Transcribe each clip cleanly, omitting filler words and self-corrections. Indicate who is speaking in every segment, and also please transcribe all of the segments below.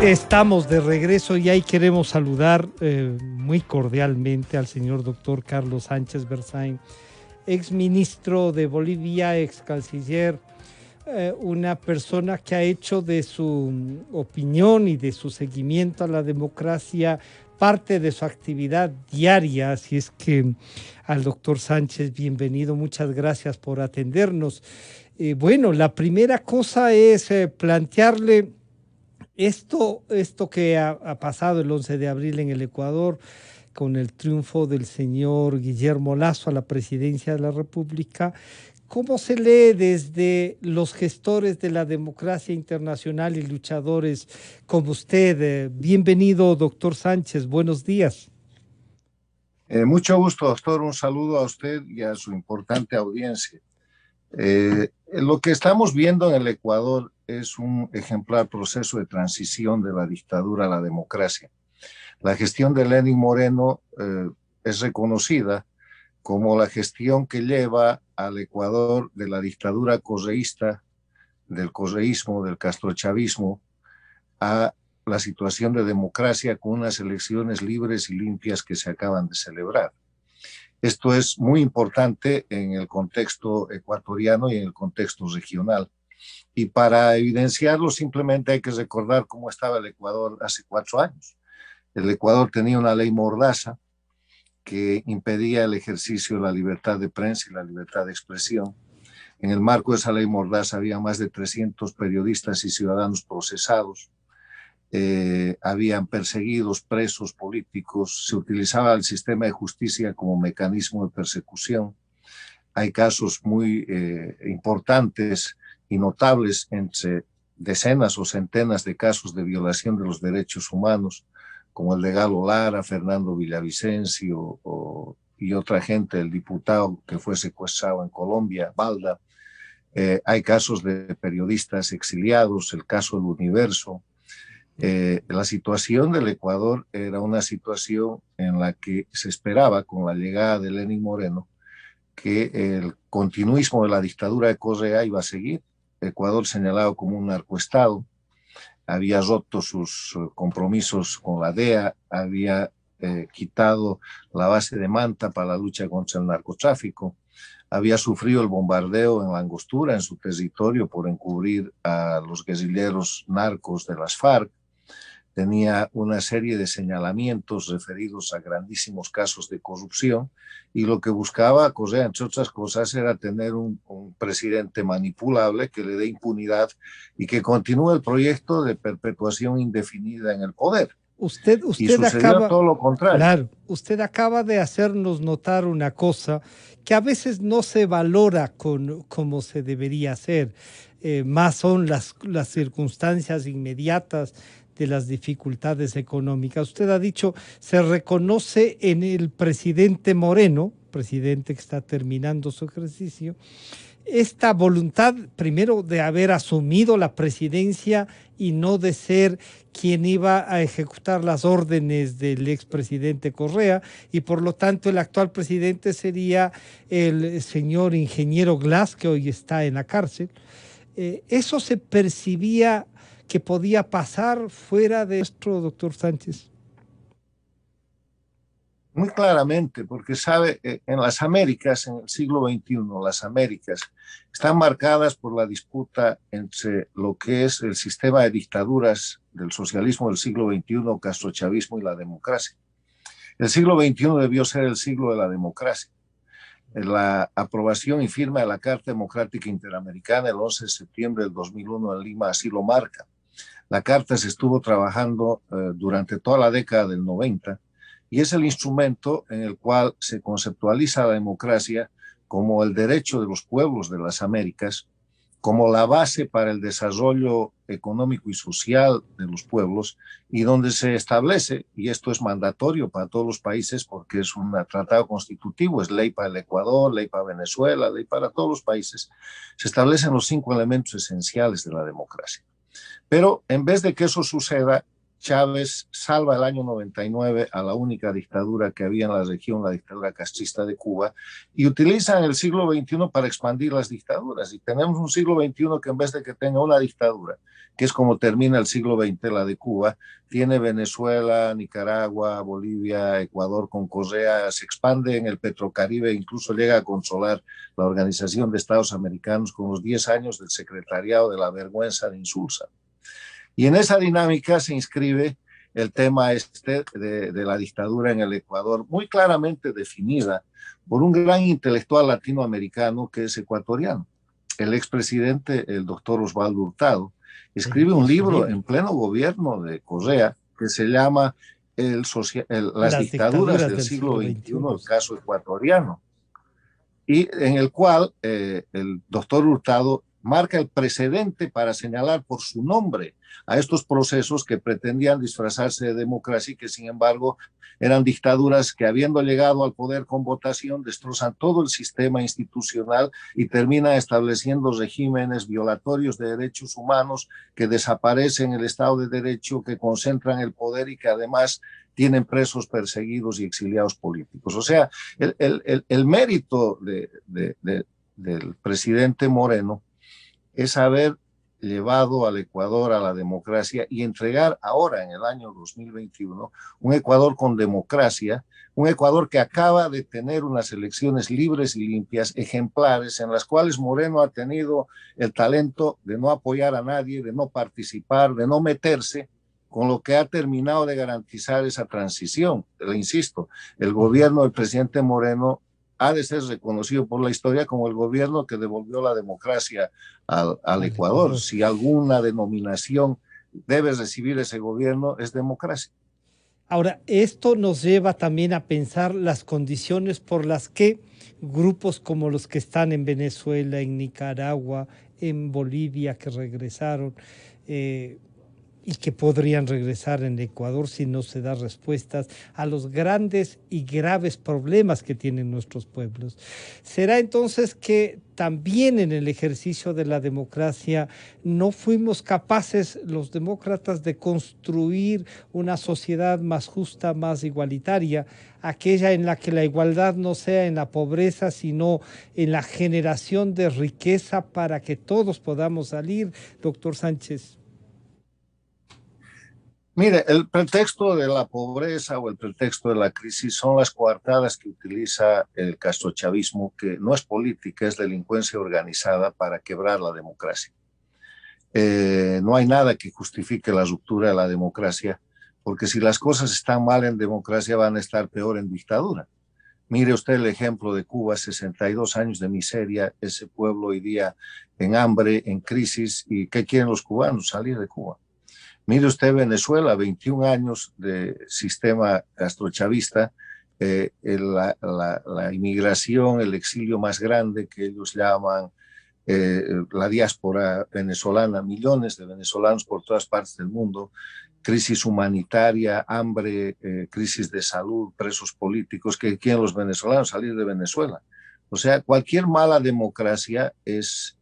Speaker 1: Estamos de regreso y ahí queremos saludar muy cordialmente al señor doctor Carlos Sánchez Berzain, ex ministro de Bolivia, ex canciller, una persona que ha hecho de su opinión y de su seguimiento a la democracia parte de su actividad diaria. Así es que al doctor Sánchez, bienvenido, muchas gracias por atendernos. Bueno, la primera cosa es plantearle esto que ha pasado el 11 de abril en el Ecuador con el triunfo del señor Guillermo Lasso a la presidencia de la República. ¿Cómo se lee desde los gestores de la democracia internacional y luchadores como usted? Bienvenido, doctor Sánchez. Buenos días.
Speaker 2: Mucho gusto, doctor. Un saludo a usted y a su importante audiencia. Lo que estamos viendo en el Ecuador es un ejemplar proceso de transición de la dictadura a la democracia. La gestión de Lenín Moreno es reconocida como la gestión que lleva al Ecuador de la dictadura correísta, del correísmo, del castrochavismo, a la situación de democracia con unas elecciones libres y limpias que se acaban de celebrar. Esto es muy importante en el contexto ecuatoriano y en el contexto regional. Y para evidenciarlo simplemente hay que recordar cómo estaba el Ecuador hace 4 años. El Ecuador tenía una ley mordaza que impedía el ejercicio de la libertad de prensa y la libertad de expresión. En el marco de esa ley mordaza había más de 300 periodistas y ciudadanos procesados. Habían perseguidos, presos políticos, se utilizaba el sistema de justicia como mecanismo de persecución. Hay casos muy importantes y notables, entre decenas o centenas de casos de violación de los derechos humanos, como el de Galo Lara, Fernando Villavicencio y otra gente, el diputado que fue secuestrado en Colombia, Balda. Hay casos de periodistas exiliados, el caso del Universo. La situación del Ecuador era una situación en la que se esperaba, con la llegada de Lenín Moreno, que el continuismo de la dictadura de Correa iba a seguir. Ecuador señalado como un narcoestado, había roto sus compromisos con la DEA, había quitado la base de Manta para la lucha contra el narcotráfico, había sufrido el bombardeo en la Angostura, en su territorio, por encubrir a los guerrilleros narcos de las FARC. Tenía una serie de señalamientos referidos a grandísimos casos de corrupción, y lo que buscaba Correa, entre otras cosas, era tener un presidente manipulable que le dé impunidad y que continúe el proyecto de perpetuación indefinida en el poder.
Speaker 1: Usted
Speaker 2: y sucedió
Speaker 1: acaba,
Speaker 2: todo lo contrario.
Speaker 1: claro, usted acaba de hacernos notar una cosa que a veces no se valora como se debería hacer. Más son las circunstancias inmediatas de las dificultades económicas. Usted ha dicho, se reconoce en el presidente Moreno, presidente que está terminando su ejercicio, esta voluntad, primero, de haber asumido la presidencia y no de ser quien iba a ejecutar las órdenes del expresidente Correa, y por lo tanto el actual presidente sería el señor ingeniero Glass, que hoy está en la cárcel. ¿Eso se percibía que podía pasar fuera de esto, doctor Sánchez?
Speaker 2: Muy claramente, porque sabe, en las Américas, en el siglo XXI, las Américas están marcadas por la disputa entre lo que es el sistema de dictaduras del socialismo del siglo XXI, castrochavismo, y la democracia. El siglo XXI debió ser el siglo de la democracia. La aprobación y firma de la Carta Democrática Interamericana el 11 de septiembre del 2001 en Lima así lo marca. La Carta se estuvo trabajando durante toda la década del 90, y es el instrumento en el cual se conceptualiza la democracia como el derecho de los pueblos de las Américas, como la base para el desarrollo económico y social de los pueblos, y donde se establece, y esto es mandatorio para todos los países porque es un tratado constitutivo, es ley para el Ecuador, ley para Venezuela, ley para todos los países, se establecen los 5 elementos esenciales de la democracia. Pero en vez de que eso suceda, Chávez salva el año 99 a la única dictadura que había en la región, la dictadura castrista de Cuba, y utilizan el siglo XXI para expandir las dictaduras. Y tenemos un siglo XXI que en vez de que tenga una dictadura, que es como termina el siglo XX, la de Cuba, tiene Venezuela, Nicaragua, Bolivia, Ecuador con Correa, se expande en el Petrocaribe, incluso llega a consolar la Organización de Estados Americanos con los 10 años del secretariado de la vergüenza de Insulza. Y en esa dinámica se inscribe el tema de la dictadura en el Ecuador, muy claramente definida por un gran intelectual latinoamericano que es ecuatoriano. El expresidente, el doctor Osvaldo Hurtado, escribe un libro en pleno gobierno de Correa que se llama Las dictaduras del siglo XXI, el caso ecuatoriano, y en el cual el doctor Hurtado marca el precedente para señalar por su nombre a estos procesos que pretendían disfrazarse de democracia y que sin embargo eran dictaduras que, habiendo llegado al poder con votación, destrozan todo el sistema institucional y terminan estableciendo regímenes violatorios de derechos humanos que desaparecen el Estado de Derecho, que concentran el poder y que además tienen presos perseguidos y exiliados políticos. O sea, el mérito del presidente Moreno es haber llevado al Ecuador a la democracia y entregar ahora, en el año 2021, un Ecuador con democracia, un Ecuador que acaba de tener unas elecciones libres y limpias, ejemplares, en las cuales Moreno ha tenido el talento de no apoyar a nadie, de no participar, de no meterse, con lo que ha terminado de garantizar esa transición. Le insisto, el gobierno del presidente Moreno ha de ser reconocido por la historia como el gobierno que devolvió la democracia al Ecuador. Si alguna denominación debe recibir ese gobierno, es democracia.
Speaker 1: Ahora, esto nos lleva también a pensar las condiciones por las que grupos como los que están en Venezuela, en Nicaragua, en Bolivia, que regresaron, y que podrían regresar en Ecuador si no se da respuestas a los grandes y graves problemas que tienen nuestros pueblos. ¿Será entonces que también en el ejercicio de la democracia no fuimos capaces los demócratas de construir una sociedad más justa, más igualitaria, aquella en la que la igualdad no sea en la pobreza, sino en la generación de riqueza para que todos podamos salir, doctor Sánchez?
Speaker 2: Mire, el pretexto de la pobreza o el pretexto de la crisis son las coartadas que utiliza el castrochavismo, que no es política, es delincuencia organizada para quebrar la democracia. No hay nada que justifique la ruptura de la democracia, porque si las cosas están mal en democracia van a estar peor en dictadura. Mire usted el ejemplo de Cuba, 62 años de miseria, ese pueblo hoy día en hambre, en crisis, ¿y qué quieren los cubanos? Salir de Cuba. Mire usted Venezuela, 21 años de sistema castrochavista, la inmigración, el exilio más grande que ellos llaman la diáspora venezolana, millones de venezolanos por todas partes del mundo, crisis humanitaria, hambre, crisis de salud, presos políticos, que quieren los venezolanos salir de Venezuela. O sea, cualquier mala democracia es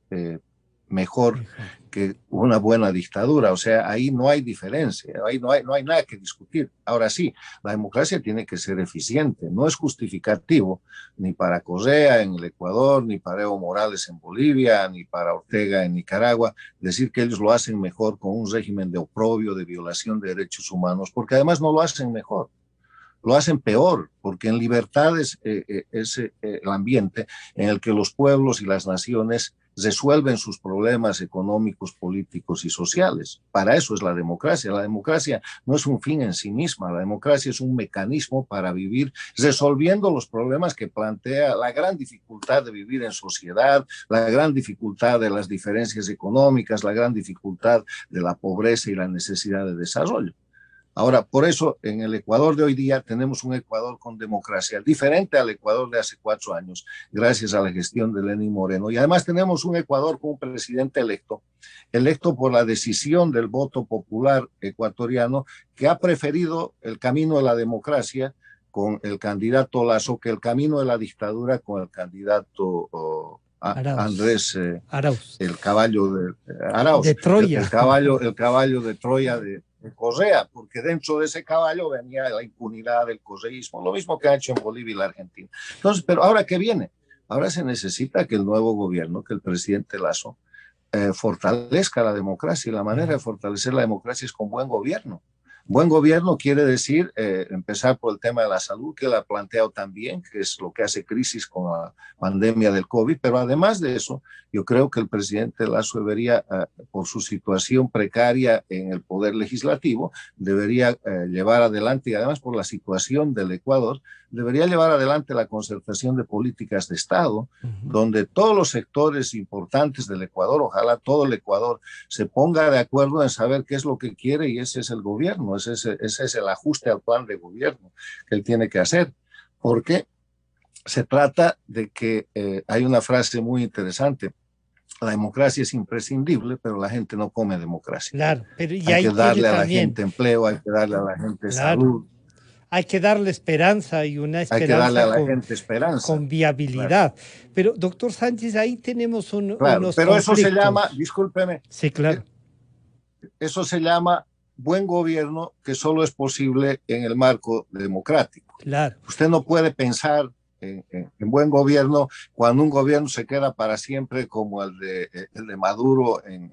Speaker 2: mejor que una buena dictadura. O sea, ahí no hay diferencia, ahí no hay nada que discutir. Ahora sí, la democracia tiene que ser eficiente, no es justificativo ni para Correa en el Ecuador, ni para Evo Morales en Bolivia, ni para Ortega en Nicaragua, decir que ellos lo hacen mejor con un régimen de oprobio, de violación de derechos humanos, porque además no lo hacen mejor. Lo hacen peor, porque en libertad es el ambiente en el que los pueblos y las naciones resuelven sus problemas económicos, políticos y sociales. Para eso es la democracia. La democracia no es un fin en sí misma, la democracia es un mecanismo para vivir resolviendo los problemas que plantea la gran dificultad de vivir en sociedad, la gran dificultad de las diferencias económicas, la gran dificultad de la pobreza y la necesidad de desarrollo. Ahora, por eso en el Ecuador de hoy día tenemos un Ecuador con democracia, diferente al Ecuador de hace 4 años, gracias a la gestión de Lenín Moreno. Y además tenemos un Ecuador con un presidente electo por la decisión del voto popular ecuatoriano, que ha preferido el camino de la democracia con el candidato Lasso que el camino de la dictadura con el candidato Andrés
Speaker 1: Arauz.
Speaker 2: el caballo de Arauz,
Speaker 1: de Troya.
Speaker 2: el caballo de Troya Correa, porque dentro de ese caballo venía la impunidad del correísmo, lo mismo que ha hecho en Bolivia y la Argentina. Entonces, pero ahora qué viene, ahora se necesita que el nuevo gobierno, que el presidente Lasso, fortalezca la democracia, y la manera de fortalecer la democracia es con buen gobierno. Buen gobierno quiere decir empezar por el tema de la salud, que la ha planteado también, que es lo que hace crisis con la pandemia del COVID, pero además de eso, yo creo que el presidente Lasso debería, por su situación precaria en el poder legislativo, debería llevar adelante, y además por la situación del Ecuador, debería llevar adelante la concertación de políticas de Estado, donde todos los sectores importantes del Ecuador, ojalá todo el Ecuador, se ponga de acuerdo en saber qué es lo que quiere, y ese es el gobierno, ese es el ajuste al plan de gobierno que él tiene que hacer, porque se trata de que hay una frase muy interesante: la democracia es imprescindible, pero la gente no come democracia.
Speaker 1: Claro, pero y
Speaker 2: hay
Speaker 1: ahí
Speaker 2: que darle a la
Speaker 1: también,
Speaker 2: gente empleo, hay que darle a la gente
Speaker 1: claro,
Speaker 2: salud,
Speaker 1: hay que darle esperanza, y una
Speaker 2: hay que darle a
Speaker 1: esperanza
Speaker 2: la gente esperanza.
Speaker 1: con
Speaker 2: Claro,
Speaker 1: viabilidad. Pero, doctor Sánchez, ahí tenemos
Speaker 2: claro,
Speaker 1: unos
Speaker 2: pero eso se llama,
Speaker 1: conflictos.
Speaker 2: discúlpeme,
Speaker 1: Sí, claro,
Speaker 2: eso se llama buen gobierno, que solo es posible en el marco democrático.
Speaker 1: claro.
Speaker 2: Usted no puede pensar en buen gobierno cuando un gobierno se queda para siempre, como el de Maduro en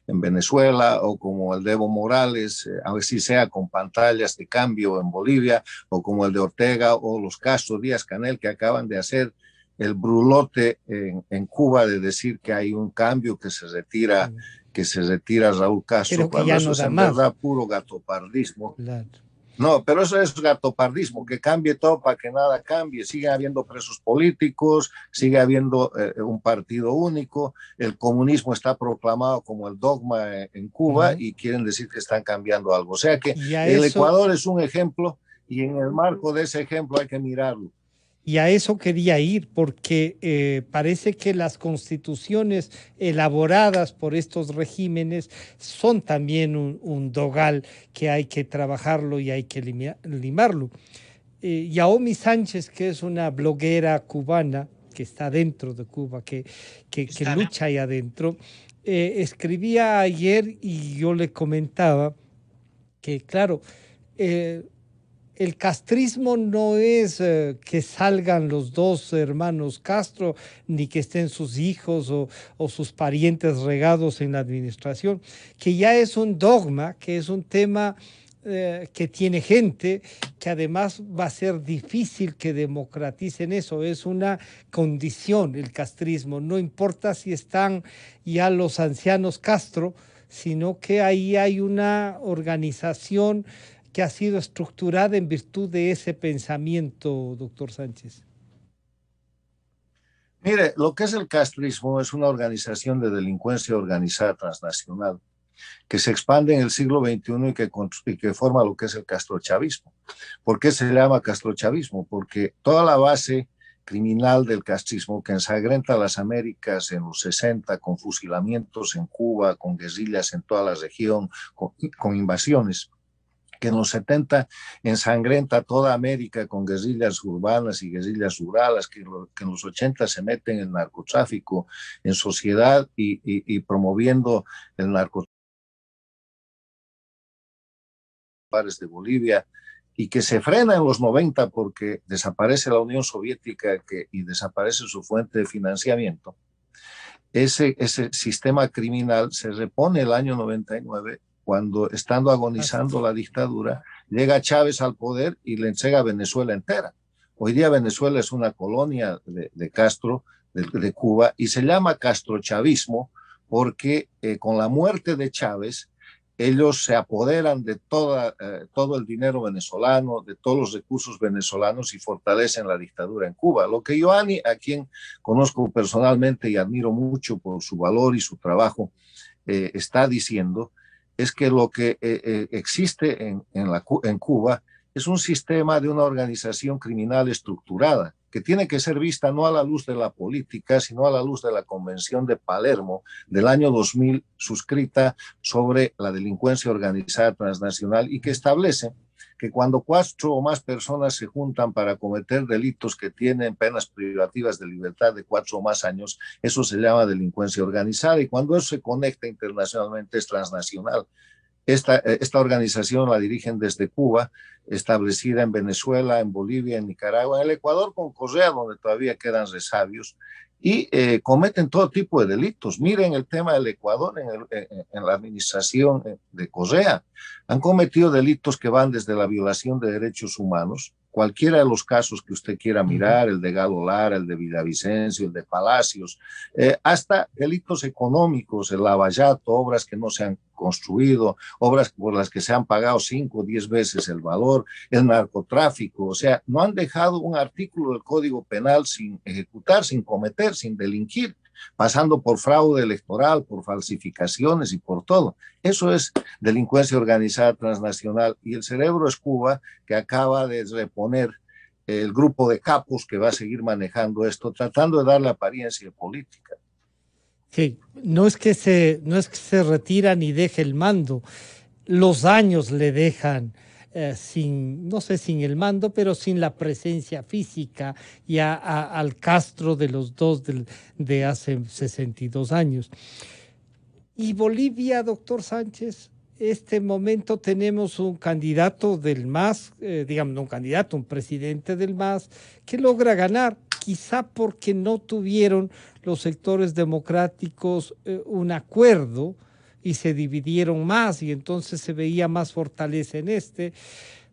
Speaker 2: Venezuela, o como el de Evo Morales, a ver si sea con pantallas de cambio en Bolivia, o como el de Ortega o los Castro, Díaz Canel, que acaban de hacer el brulote en Cuba de decir que hay un cambio, que se retira Raúl Castro,
Speaker 1: Creo que
Speaker 2: cuando
Speaker 1: ya
Speaker 2: eso
Speaker 1: no
Speaker 2: es
Speaker 1: da
Speaker 2: en
Speaker 1: más.
Speaker 2: verdad puro gatopardismo.
Speaker 1: Claro.
Speaker 2: No, pero eso es gatopardismo, que cambie todo para que nada cambie. Sigue habiendo presos políticos, sigue habiendo un partido único, el comunismo está proclamado como el dogma en Cuba, y quieren decir que están cambiando algo. O sea que
Speaker 1: Y a
Speaker 2: el
Speaker 1: eso,
Speaker 2: Ecuador es un ejemplo, y en el marco de ese ejemplo hay que mirarlo.
Speaker 1: y a eso quería ir, porque parece que las constituciones elaboradas por estos regímenes son también un dogal que hay que trabajarlo y hay que limarlo. Yaomi Sánchez, que es una bloguera cubana que está dentro de Cuba, que lucha ahí adentro, escribía ayer, y yo le comentaba que, claro, eh, el castrismo no es que salgan los dos hermanos Castro, ni que estén sus hijos o sus parientes regados en la administración, que ya es un dogma, que es un tema que tiene gente, que además va a ser difícil que democraticen eso, es una condición el castrismo, no importa si están ya los ancianos Castro, sino que ahí hay una organización que ha sido estructurada en virtud de ese pensamiento, doctor Sánchez.
Speaker 2: Mire, lo que es el castrismo es una organización de delincuencia organizada transnacional que se expande en el siglo XXI, y que forma lo que es el castrochavismo. ¿Por qué se llama castrochavismo? Porque toda la base criminal del castrismo, que ensangrenta las Américas en los 60 con fusilamientos en Cuba, con guerrillas en toda la región, con invasiones, que en los 70 ensangrenta toda América con guerrillas urbanas y guerrillas rurales, que en los 80 se meten en el narcotráfico en sociedad, y promoviendo el narcotráfico de Bolivia, y que se frena en los 90 porque desaparece la Unión Soviética, y desaparece su fuente de financiamiento. Ese sistema criminal se repone el año 99, cuando, estando agonizando la dictadura, llega Chávez al poder y le entrega Venezuela entera. Hoy día Venezuela es una colonia de Castro, de Cuba, y se llama castrochavismo porque con la muerte de Chávez ellos se apoderan de todo el dinero venezolano, de todos los recursos venezolanos, y fortalecen la dictadura en Cuba. Lo que Ioanni, a quien conozco personalmente y admiro mucho por su valor y su trabajo, está diciendo es que lo que existe en Cuba es un sistema de una organización criminal estructurada, que tiene que ser vista no a la luz de la política, sino a la luz de la Convención de Palermo del año 2000, suscrita sobre la delincuencia organizada transnacional, y que establece que cuando 4 o más personas se juntan para cometer delitos que tienen penas privativas de libertad de 4 o más años, eso se llama delincuencia organizada, y cuando eso se conecta internacionalmente es transnacional. Esta organización la dirigen desde Cuba, establecida en Venezuela, en Bolivia, en Nicaragua, en el Ecuador con Correa, donde todavía quedan resabios, y cometen todo tipo de delitos. Miren el tema del Ecuador en la administración de Correa. Han cometido delitos que van desde la violación de derechos humanos, cualquiera de los casos que usted quiera mirar, el de Galo Lara, el de Villavicencio, el de Palacios, hasta delitos económicos, el lavallato, obras que no se han construido, obras por las que se han pagado 5 o 10 veces el valor, el narcotráfico. O sea, no han dejado un artículo del Código Penal sin ejecutar, sin cometer, sin delinquir, pasando por fraude electoral, por falsificaciones y por todo. Eso es delincuencia organizada transnacional, y el cerebro es Cuba, que acaba de reponer el grupo de capos que va a seguir manejando esto, tratando de darle apariencia política.
Speaker 1: Sí, no es que se retira ni deje el mando, los años le dejan sin, no sé, sin el mando, pero sin la presencia física y al Castro de los dos de hace 62 años. Y Bolivia, doctor Sánchez, este momento tenemos un candidato del MAS, digamos, no un candidato, un presidente del MAS, que logra ganar, quizá porque no tuvieron los sectores democráticos un acuerdo y se dividieron más y entonces se veía más fortaleza en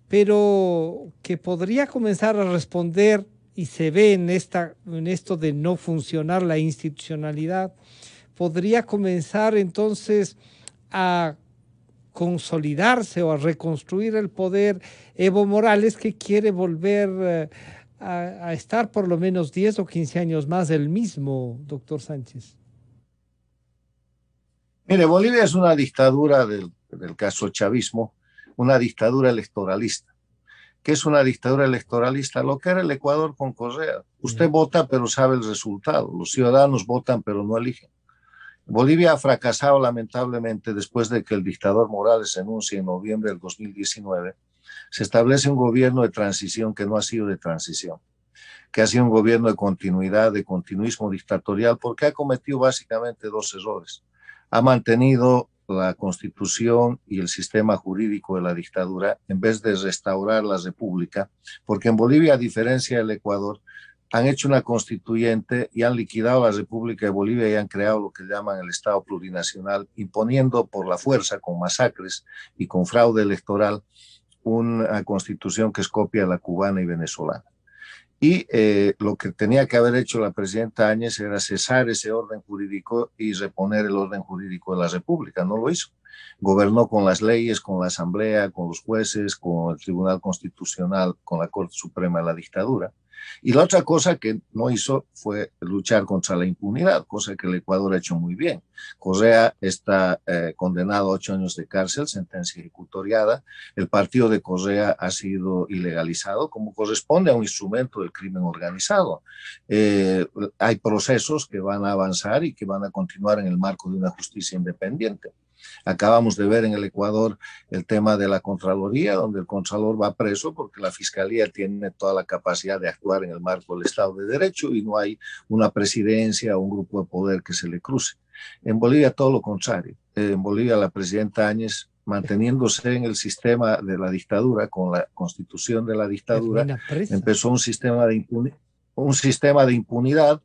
Speaker 1: pero que podría comenzar a responder y se ve en esto de no funcionar la institucionalidad, podría comenzar entonces a consolidarse o a reconstruir el poder Evo Morales, que quiere volver a estar por lo menos 10 o 15 años más el mismo, doctor Sánchez.
Speaker 2: Mire, Bolivia es una dictadura del caso chavismo, una dictadura electoralista. ¿Qué es una dictadura electoralista? Lo que era el Ecuador con Correa. Usted vota, pero sabe el resultado. Los ciudadanos votan, pero no eligen. Bolivia ha fracasado lamentablemente después de que el dictador Morales renuncie en noviembre del 2019. Se establece un gobierno de transición que no ha sido de transición, que ha sido un gobierno de continuidad, de continuismo dictatorial, porque ha cometido básicamente dos errores. Ha mantenido la constitución y el sistema jurídico de la dictadura en vez de restaurar la república, porque en Bolivia, a diferencia del Ecuador, han hecho una constituyente y han liquidado la República de Bolivia y han creado lo que llaman el Estado plurinacional, imponiendo por la fuerza, con masacres y con fraude electoral, una constitución que es copia de la cubana y venezolana. Y lo que tenía que haber hecho la presidenta Áñez era cesar ese orden jurídico y reponer el orden jurídico de la República. No lo hizo. Gobernó con las leyes, con la Asamblea, con los jueces, con el Tribunal Constitucional, con la Corte Suprema de la dictadura. Y la otra cosa que no hizo fue luchar contra la impunidad, cosa que el Ecuador ha hecho muy bien. Correa está condenado a 8 años de cárcel, sentencia ejecutoriada. El partido de Correa ha sido ilegalizado, como corresponde a un instrumento del crimen organizado. Hay procesos que van a avanzar y que van a continuar en el marco de una justicia independiente. Acabamos de ver en el Ecuador el tema de la Contraloría, donde el Contralor va preso porque la Fiscalía tiene toda la capacidad de actuar en el marco del Estado de Derecho y no hay una presidencia o un grupo de poder que se le cruce. En Bolivia todo lo contrario. En Bolivia la presidenta Áñez, manteniéndose en el sistema de la dictadura, con la constitución de la dictadura, empezó un sistema de impunidad,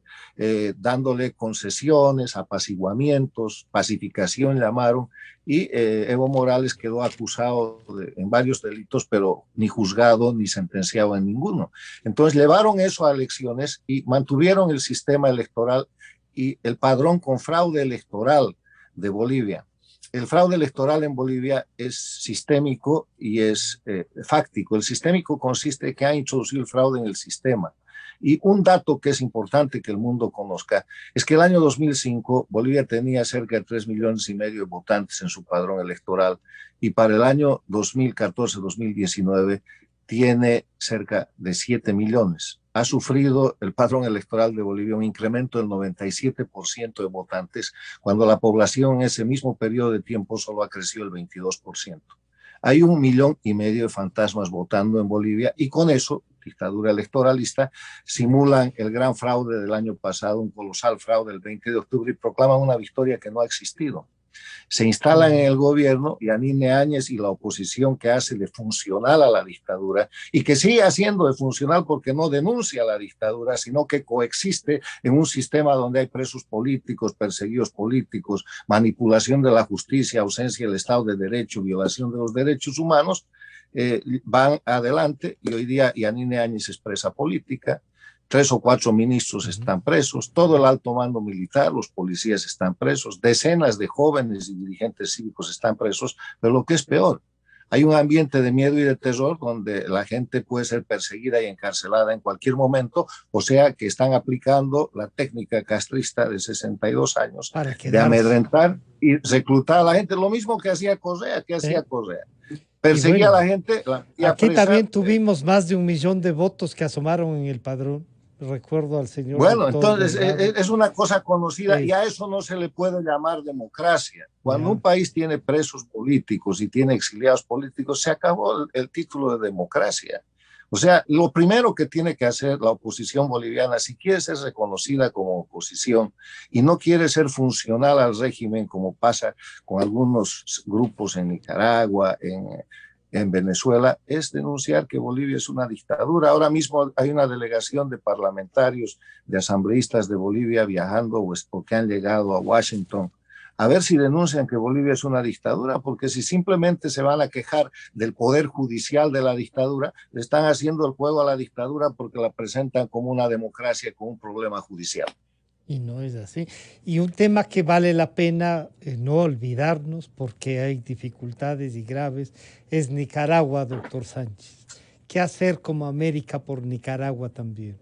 Speaker 2: dándole concesiones, apaciguamientos, pacificación llamaron, y Evo Morales quedó acusado en varios delitos, pero ni juzgado ni sentenciado en ninguno. Entonces llevaron eso a elecciones y mantuvieron el sistema electoral y el padrón con fraude electoral de Bolivia. El fraude electoral en Bolivia es sistémico y es fáctico. El sistémico consiste en que ha introducido el fraude en el sistema. Y un dato que es importante que el mundo conozca es que el año 2005 Bolivia tenía cerca de 3,5 millones de votantes en su padrón electoral, y para el año 2014-2019 tiene cerca de 7 millones. Ha sufrido el padrón electoral de Bolivia un incremento del 97% de votantes, cuando la población en ese mismo periodo de tiempo solo ha crecido el 22%. Hay 1,5 millones de fantasmas votando en Bolivia, y con eso, dictadura electoralista, simulan el gran fraude del año pasado, un colosal fraude el 20 de octubre, y proclaman una victoria que no ha existido. Se instalan en el gobierno y Yanine Áñez y la oposición que hace de funcional a la dictadura y que sigue haciendo de funcional porque no denuncia la dictadura, sino que coexiste en un sistema donde hay presos políticos, perseguidos políticos, manipulación de la justicia, ausencia del Estado de Derecho, violación de los derechos humanos, van adelante y hoy día Yanine Áñez es presa política. 3 o 4 ministros están presos, todo el alto mando militar, los policías están presos, decenas de jóvenes y dirigentes cívicos están presos, pero lo que es peor, hay un ambiente de miedo y de terror donde la gente puede ser perseguida y encarcelada en cualquier momento, o sea que están aplicando la técnica castrista de 62 años de amedrentar y reclutar a la gente, lo mismo que hacía Correa, perseguía
Speaker 1: bueno,
Speaker 2: a la gente.
Speaker 1: Aquí presa, también tuvimos más de 1 millón de votos que asomaron en el padrón. Recuerdo al señor.
Speaker 2: Bueno, entonces es una cosa conocida y a eso no se le puede llamar democracia. Cuando un país tiene presos políticos y tiene exiliados políticos, se acabó el título de democracia. O sea, lo primero que tiene que hacer la oposición boliviana, si quiere ser reconocida como oposición y no quiere ser funcional al régimen, como pasa con algunos grupos en Nicaragua, en Venezuela, es denunciar que Bolivia es una dictadura. Ahora mismo hay una delegación de parlamentarios, de asambleístas de Bolivia viajando o que han llegado a Washington a ver si denuncian que Bolivia es una dictadura, porque si simplemente se van a quejar del poder judicial de la dictadura, le están haciendo el juego a la dictadura porque la presentan como una democracia con un problema judicial.
Speaker 1: Y no es así. Y un tema que vale la pena no olvidarnos, porque hay dificultades y graves, es Nicaragua, doctor Sánchez. ¿Qué hacer como América por Nicaragua también?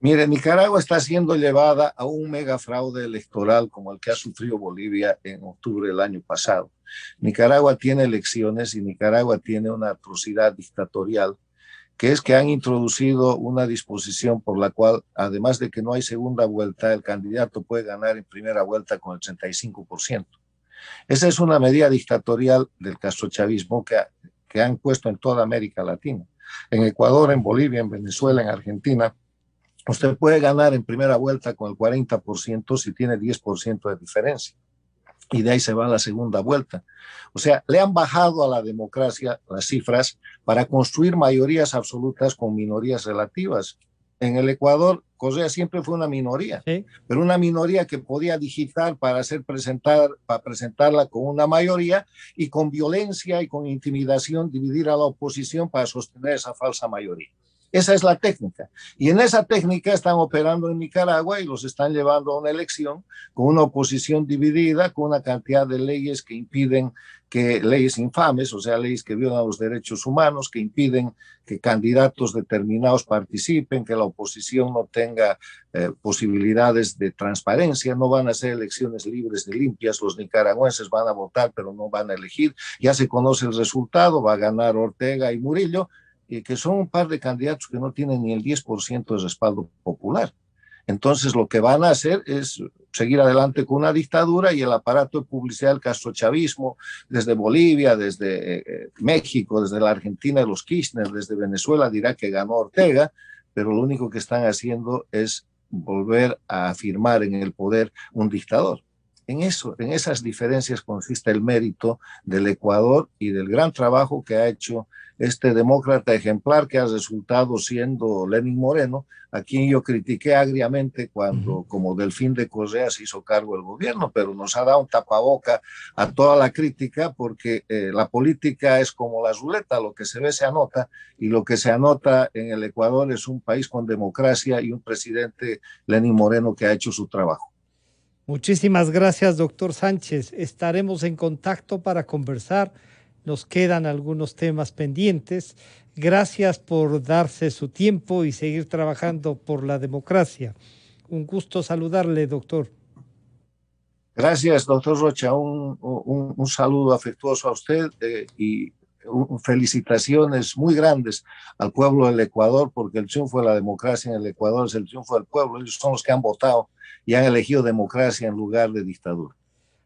Speaker 2: Mire, Nicaragua está siendo llevada a un mega fraude electoral como el que ha sufrido Bolivia en octubre del año pasado. Nicaragua tiene elecciones y Nicaragua tiene una atrocidad dictatorial, que es que han introducido una disposición por la cual, además de que no hay segunda vuelta, el candidato puede ganar en primera vuelta con el 85%. Esa es una medida dictatorial del castrochavismo que han puesto en toda América Latina. En Ecuador, en Bolivia, en Venezuela, en Argentina, usted puede ganar en primera vuelta con el 40% si tiene 10% de diferencia. Y de ahí se va a la segunda vuelta. O sea, le han bajado a la democracia las cifras para construir mayorías absolutas con minorías relativas. En el Ecuador, Correa siempre fue una minoría, ¿sí? Pero una minoría que podía digitar para presentarla con una mayoría y con violencia y con intimidación dividir a la oposición para sostener esa falsa mayoría. Esa es la técnica. Y en esa técnica están operando en Nicaragua y los están llevando a una elección con una oposición dividida, con una cantidad de leyes que impiden leyes infames, o sea, leyes que violan los derechos humanos, que impiden que candidatos determinados participen, que la oposición no tenga posibilidades de transparencia, no van a ser elecciones libres ni limpias, los nicaragüenses van a votar pero no van a elegir, ya se conoce el resultado, va a ganar Ortega y Murillo, que son un par de candidatos que no tienen ni el 10% de respaldo popular. Entonces lo que van a hacer es seguir adelante con una dictadura y el aparato de publicidad del castrochavismo, desde Bolivia, desde México, desde la Argentina, los Kirchner, desde Venezuela dirá que ganó Ortega, pero lo único que están haciendo es volver a afirmar en el poder un dictador. En esas diferencias consiste el mérito del Ecuador y del gran trabajo que ha hecho este demócrata ejemplar que ha resultado siendo Lenín Moreno, a quien yo critiqué agriamente cuando, como Delfín de Correa, se hizo cargo del gobierno, pero nos ha dado un tapaboca a toda la crítica porque la política es como la ruleta, lo que se ve se anota, y lo que se anota en el Ecuador es un país con democracia y un presidente, Lenín Moreno, que ha hecho su trabajo.
Speaker 1: Muchísimas gracias, doctor Sánchez. Estaremos en contacto para conversar. Nos quedan algunos temas pendientes. Gracias por darse su tiempo y seguir trabajando por la democracia. Un gusto saludarle, doctor.
Speaker 2: Gracias, doctor Rocha. Un saludo afectuoso a usted y felicitaciones muy grandes al pueblo del Ecuador, porque el triunfo de la democracia en el Ecuador es el triunfo del pueblo. Ellos son los que han votado y han elegido democracia en lugar de dictadura.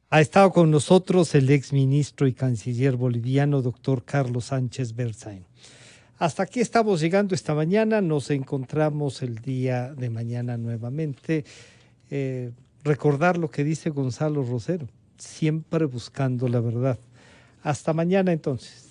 Speaker 1: Ha estado con nosotros el exministro y canciller boliviano, doctor Carlos Sánchez Berzain. Hasta aquí estamos llegando esta mañana. Nos encontramos el día de mañana nuevamente. recordar lo que dice Gonzalo Rosero, siempre buscando la verdad. Hasta mañana entonces.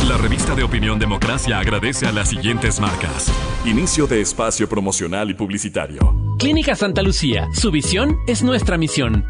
Speaker 3: La revista de opinión Democracia agradece a las siguientes marcas. Inicio de espacio promocional y publicitario.
Speaker 4: Clínica Santa Lucía. Su visión es nuestra misión.